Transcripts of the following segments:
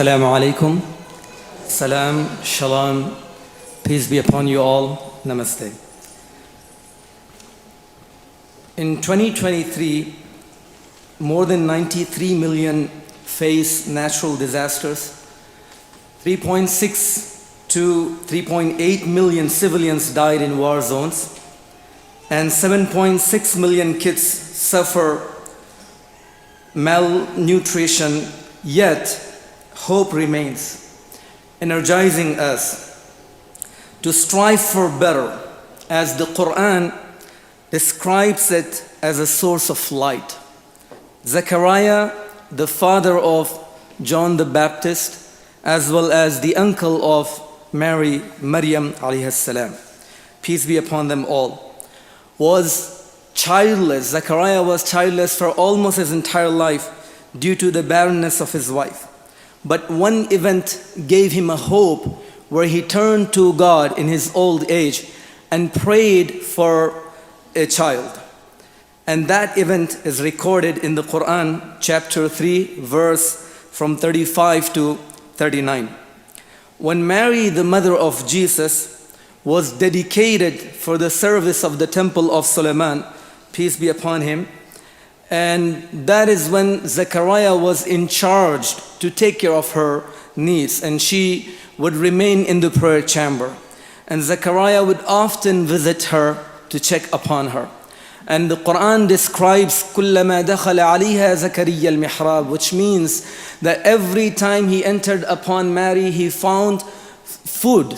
Assalamu alaikum. Salam, shalom, peace be upon you all. Namaste. In 2023, more than 93 million face natural disasters. 3.6 to 3.8 million civilians died in war zones, and 7.6 million kids suffer malnutrition, yet hope remains, energizing us to strive for better, as the Quran describes it as a source of light. Zechariah, the father of John the Baptist, as well as the uncle of Mary, Maryam alayhi salam, peace be upon them all, was childless. Zechariah was childless for almost his entire life due to the barrenness of his wife. But one event gave him a hope, where he turned to God in his old age and prayed for a child. And that event is recorded in the Quran, chapter 3, verse from 35 to 39. When Mary, the mother of Jesus, was dedicated for the service of the temple of Solomon, peace be upon him, and that is when Zechariah was in charge to take care of her needs, and she would remain in the prayer chamber. And Zechariah would often visit her to check upon her. And the Quran describes كُلَّمَا دَخَلَ عَلَيْهَا زَكَرِيَّا الْمِحْرَابِ, which means that every time he entered upon Mary, he found food,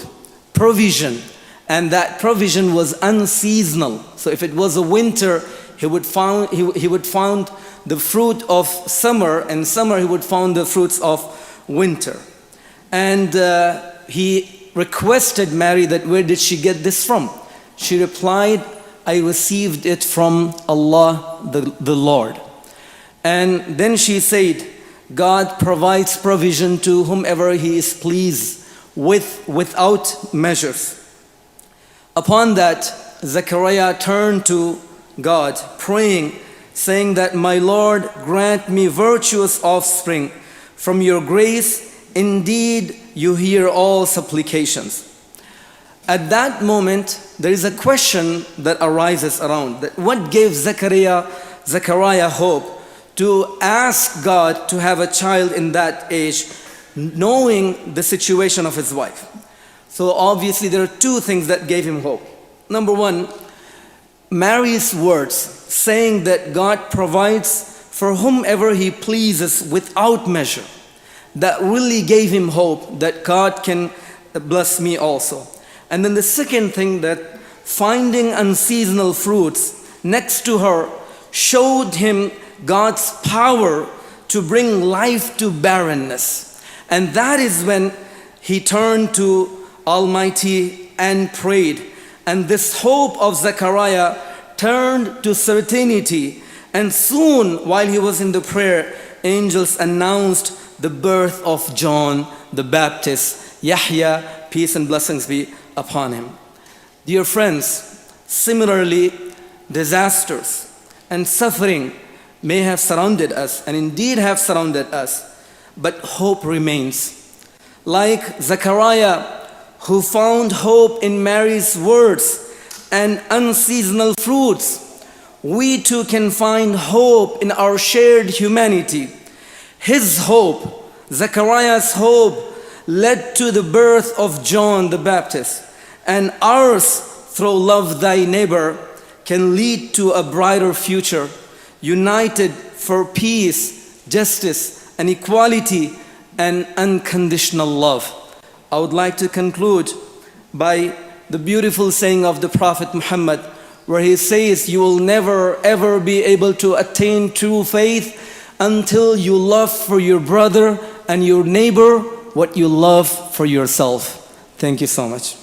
provision, and that provision was unseasonal. So if it was a winter, he would find the fruit of summer, and summer he would find the fruits of winter. And he requested Mary that where did she get this from? She replied, I received it from Allah the Lord. And then she said, God provides provision to whomever He is pleased without measures. Upon that, Zechariah turned to God, praying, saying that, my Lord, grant me virtuous offspring from your grace. Indeed, you hear all supplications. At that moment, there is a question that arises around that what gave Zechariah hope to ask God to have a child in that age, knowing the situation of his wife. So obviously there are two things that gave him hope. Number one, Mary's words saying that God provides for whomever He pleases without measure. That really gave him hope that God can bless me also. And then the second thing, that finding unseasonal fruits next to her showed him God's power to bring life to barrenness. And that is when he turned to Almighty and prayed. And this hope of Zechariah turned to certainty. And soon, while he was in the prayer, angels announced the birth of John the Baptist, Yahya, peace and blessings be upon him. Dear friends, similarly, disasters and suffering may have surrounded us, and indeed have surrounded us, but hope remains. Like Zechariah, who found hope in Mary's words and unseasonal fruits, we too can find hope in our shared humanity. His hope, Zechariah's hope, led to the birth of John the Baptist, and ours, through love thy neighbor, can lead to a brighter future, united for peace, justice, and equality, and unconditional love. I would like to conclude by the beautiful saying of the Prophet Muhammad, where he says, you will never ever be able to attain true faith until you love for your brother and your neighbor what you love for yourself. Thank you so much.